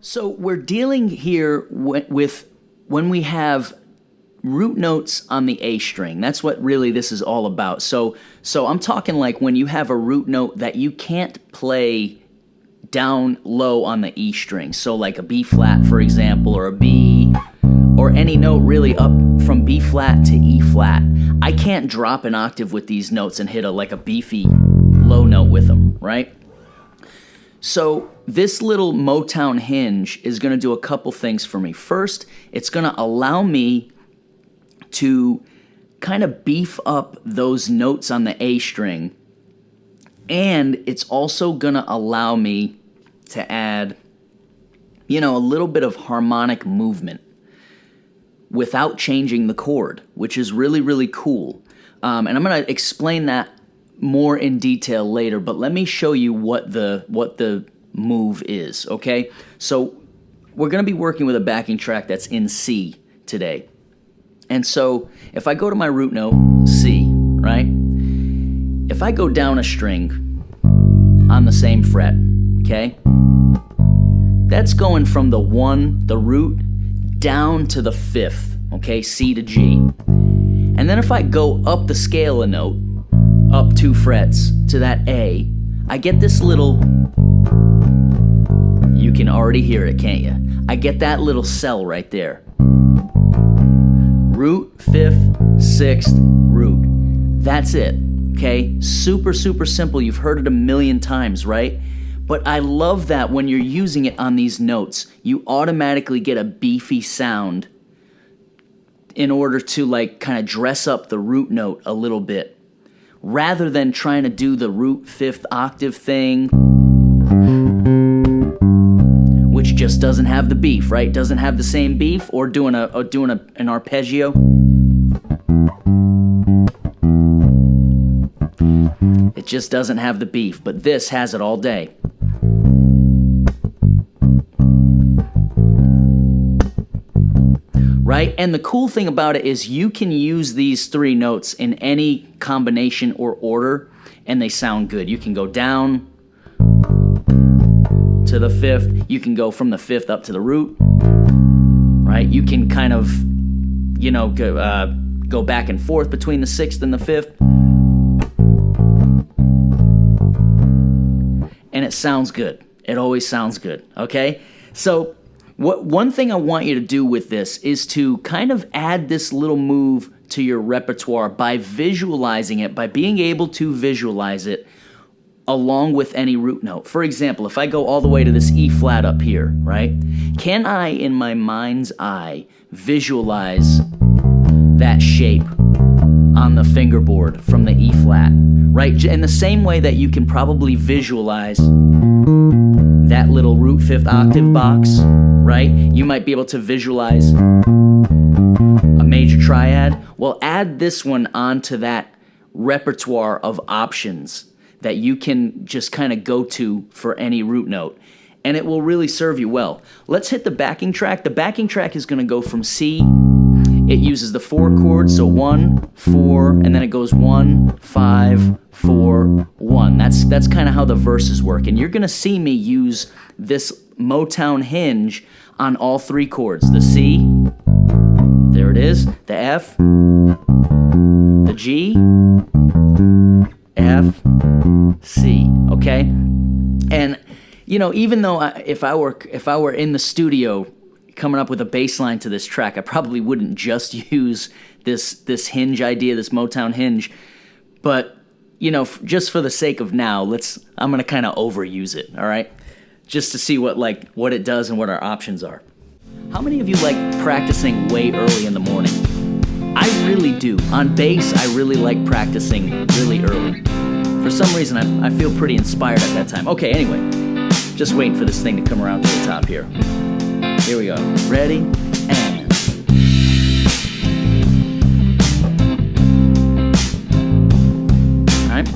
So we're dealing here with when we have root notes on the A string. That's what really this is all about. So I'm talking like when you have a root note that you can't play down low on the E string. So like a B flat, for example, or a B, or any note really up from B flat to E flat. I can't drop an octave with these notes and hit a beefy low note with them, right? So this little MOTOWN hinge is going to do a couple things for me. First, it's going to allow me to kind of beef up those notes on the A string, and it's also going to allow me to add, a little bit of harmonic movement without changing the chord, which is really, really cool. And I'm going to explain that more in detail later, but let me show you what the move is, okay? So we're going to be working with a backing track that's in C today. And so if I go to my root note, C, right? If I go down a string on the same fret, okay? That's going from the root, down to the 5th, okay? C to G. And then if I go up the scale a note, up 2 frets to that A, I get this little, you can already hear it, can't you? I get that little cell right there. Root, 5th, 6th, root. That's it, okay? Super, super simple. You've heard it a million times, right? But I love that when you're using it on these notes, you automatically get a beefy sound in order to kind of dress up the root note a little bit, rather than trying to do the root 5th octave thing, which just doesn't have the beef, right? Doesn't have the same beef, or doing an arpeggio. It just doesn't have the beef, but this has it all day. Right? And the cool thing about it is you can use these 3 notes in any combination or order, and they sound good. You can go down to the 5th. You can go from the 5th up to the root. Right? You can kind of, go back and forth between the 6th and the 5th. And it sounds good. It always sounds good, okay? So one thing I want you to do with this is to kind of add this little move to your repertoire by visualizing it, by being able to visualize it along with any root note. For example, if I go all the way to this E flat up here, right? Can I, in my mind's eye, visualize that shape on the fingerboard from the E flat, right? In the same way that you can probably visualize that little root 5th octave box, right? You might be able to visualize a major triad. Well, add this one onto that repertoire of options that you can just kind of go to for any root note, and it will really serve you well. Let's hit the backing track. The backing track is going to go from C. It uses the 4 chords, so 1, 4, and then it goes 1, 5, 4, 1. That's kind of how the verses work, and you're going to see me use this MOTOWN hinge on all 3 chords. The C, there it is, the F, the G, F, C, okay? And, even though if I were in the studio coming up with a bass line to this track, I probably wouldn't just use this hinge idea, this MOTOWN hinge, but, just for the sake of now, I'm going to kind of overuse it, all right? Just to see what it does and what our options are. How many of you like practicing way early in the morning? I really do. On bass, I really like practicing really early. For some reason, I feel pretty inspired at that time. Okay, anyway, just waiting for this thing to come around to the top here. Here we go. Ready? And... all right.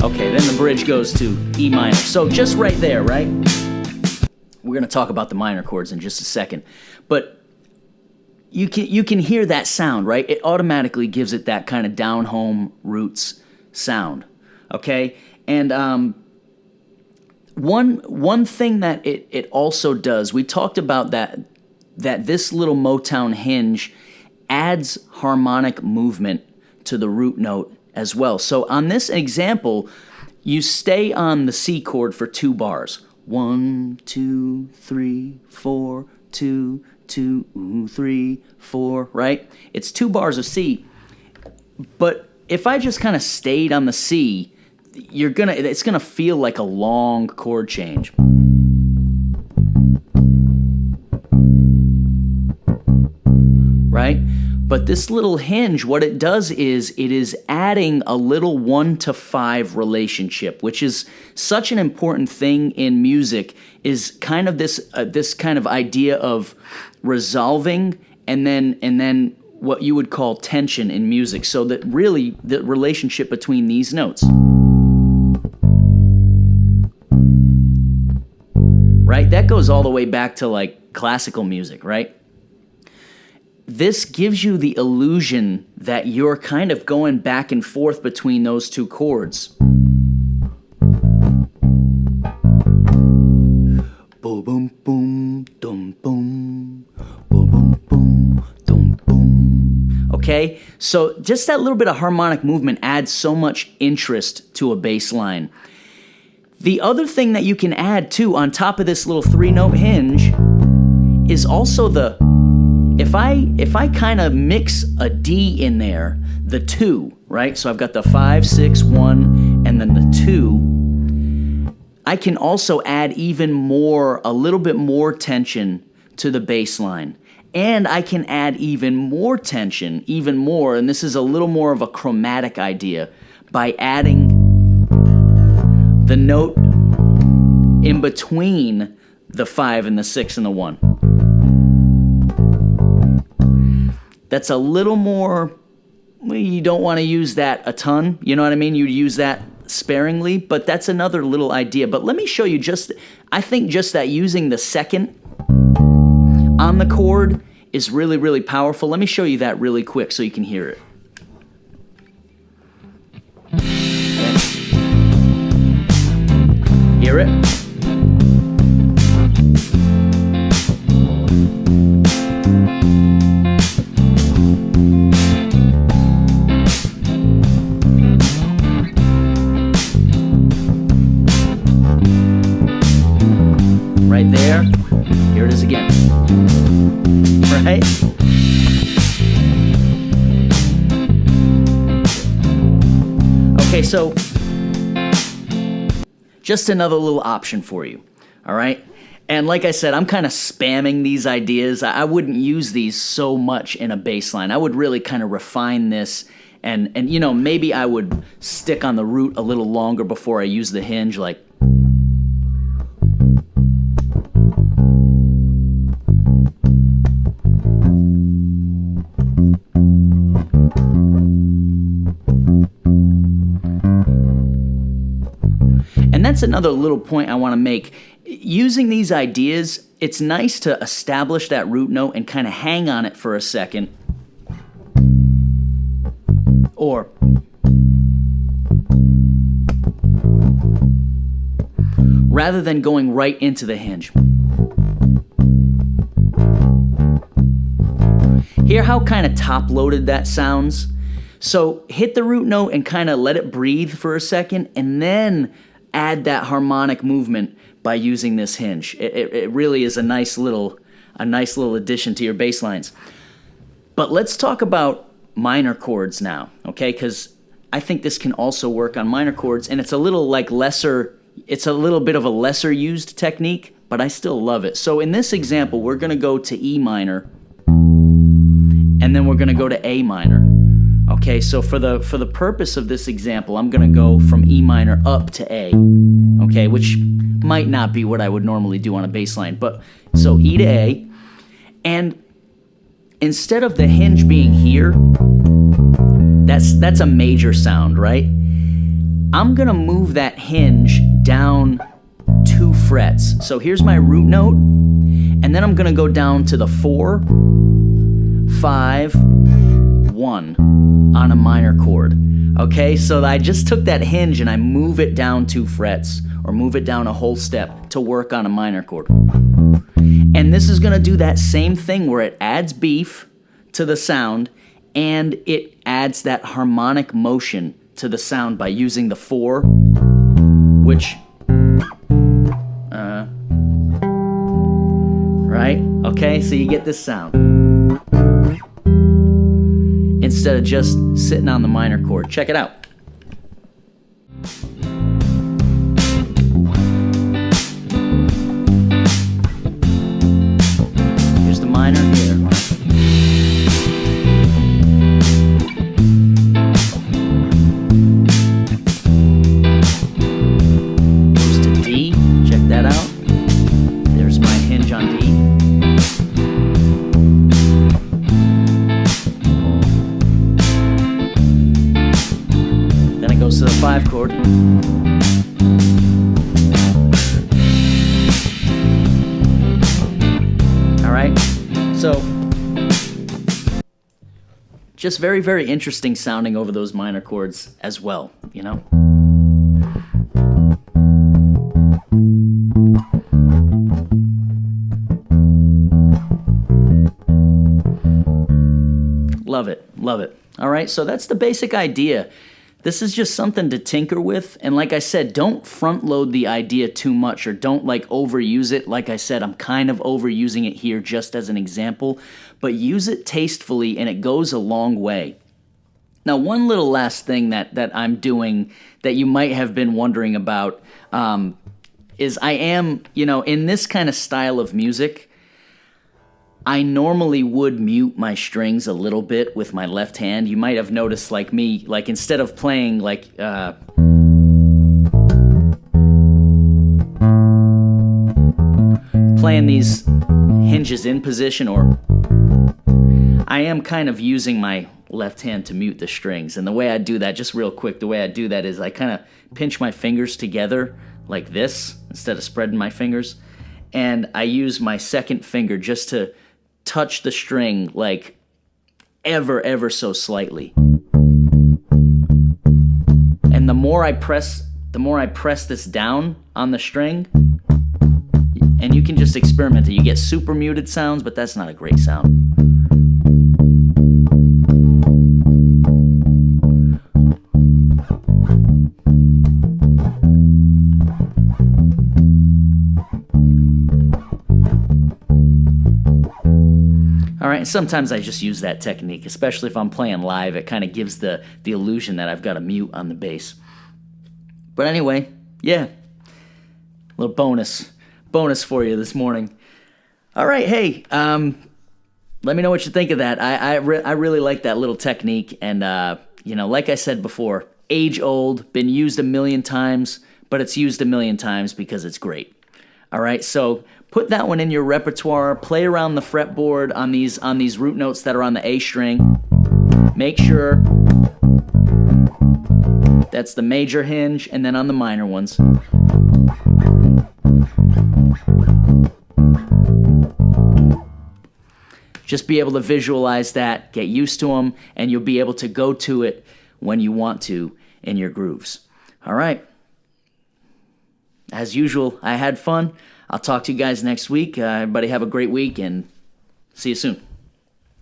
Okay, then the bridge goes to E minor. So just right there, right? We're going to talk about the minor chords in just a second. But you can hear that sound, right? It automatically gives it that kind of down-home roots sound, okay? And one thing that it also does, we talked about that this little MOTOWN hinge adds harmonic movement to the root note as well. So on this example, you stay on the C chord for 2 bars. 1, 2, 3, 4, 2, 2, 3, 4, right? It's 2 bars of C. But if I just kind of stayed on the C, it's gonna feel like a long chord change. Right? But this little hinge, what it does is it is adding a little 1 to 5 relationship, which is such an important thing in music, is kind of this kind of idea of resolving and then what you would call tension in music. So that really the relationship between these notes. Right? That goes all the way back to like classical music, right? This gives you the illusion that you're kind of going back and forth between those 2 chords. Boom, boom, boom, dum, boom, boom, boom, boom, dum, boom. Okay? So just that little bit of harmonic movement adds so much interest to a bass line. The other thing that you can add too on top of this little 3-note hinge is also if I kind of mix a D in there, the 2, right? So I've got the 5, 6, 1, and then the 2. I can also add a little bit more tension to the bass line. And I can add even more tension, and this is a little more of a chromatic idea, by adding the note in between the 5 and the 6 and the 1. That's a little more, you don't want to use that a ton, you know what I mean? You'd use that sparingly, but that's another little idea. But let me show you I think just that using the second on the chord is really, really powerful. Let me show you that really quick so you can hear it. Okay. Hear it? Right there. Here it is again. Right? Okay, so just another little option for you. All right? And like I said, I'm kind of spamming these ideas. I wouldn't use these so much in a bass line. I would really kind of refine this and maybe I would stick on the root a little longer before I use the hinge, like and that's another little point I want to make. Using these ideas, it's nice to establish that root note and kind of hang on it for a second. Or rather than going right into the hinge. Hear how kind of top-loaded that sounds? So hit the root note and kind of let it breathe for a second, and then add that harmonic movement by using this hinge. It really is a nice little addition to your bass lines. But let's talk about minor chords now, okay? Because I think this can also work on minor chords, and it's a little bit of a lesser used technique, but I still love it. So in this example, we're going to go to E minor, and then we're going to go to A minor. Okay, so for the purpose of this example, I'm going to go from E minor up to A, okay, which might not be what I would normally do on a bass line, but so E to A, and instead of the hinge being here, that's a major sound, right? I'm gonna move that hinge down 2 frets. So here's my root note, and then I'm gonna go down to the 4, 5, 1 on a minor chord. Okay, so I just took that hinge and I move it down 2 frets, or move it down a whole step to work on a minor chord. And this is gonna do that same thing where it adds beef to the sound and it adds that harmonic motion to the sound by using the 4, which, right? Okay, so you get this sound instead of just sitting on the minor chord. Check it out. Here's the minor here. Goes to D. Check that out. There's my hinge on D. Goes to the 5 chord. All right, so just very, very interesting sounding over those minor chords as well, you know? Love it, love it. All right, so that's the basic idea. This is just something to tinker with, and like I said, don't front load the idea too much, or don't like overuse it. Like I said, I'm kind of overusing it here just as an example, but use it tastefully and it goes a long way. Now, one little last thing that I'm doing that you might have been wondering about is I am, you know, in this kind of style of music, I normally would mute my strings a little bit with my left hand. You might have noticed, like me, like instead of playing like playing these hinges in position, or I am kind of using my left hand to mute the strings. And the way I do that, just real quick, the way I do that is I kind of pinch my fingers together like this instead of spreading my fingers. And I use my second finger just to touch the string like ever so slightly. And the more I press this down on the string, and you can just experiment it. You get super muted sounds, but that's not a great sound. All right, sometimes I just use that technique, especially if I'm playing live. It kind of gives the illusion that I've got a mute on the bass. But anyway, yeah, little bonus for you this morning. All right, hey, let me know what you think of that. I really like that little technique, and you know, like I said before, age old, been used a million times, but it's used a million times because it's great. All right, so put that one in your repertoire. Play around the fretboard on these root notes that are on the A string. Make sure that's the major hinge, and then on the minor ones. Just be able to visualize that, get used to them, and you'll be able to go to it when you want to in your grooves. All right. As usual, I had fun. I'll talk to you guys next week. Everybody have a great week, and see you soon.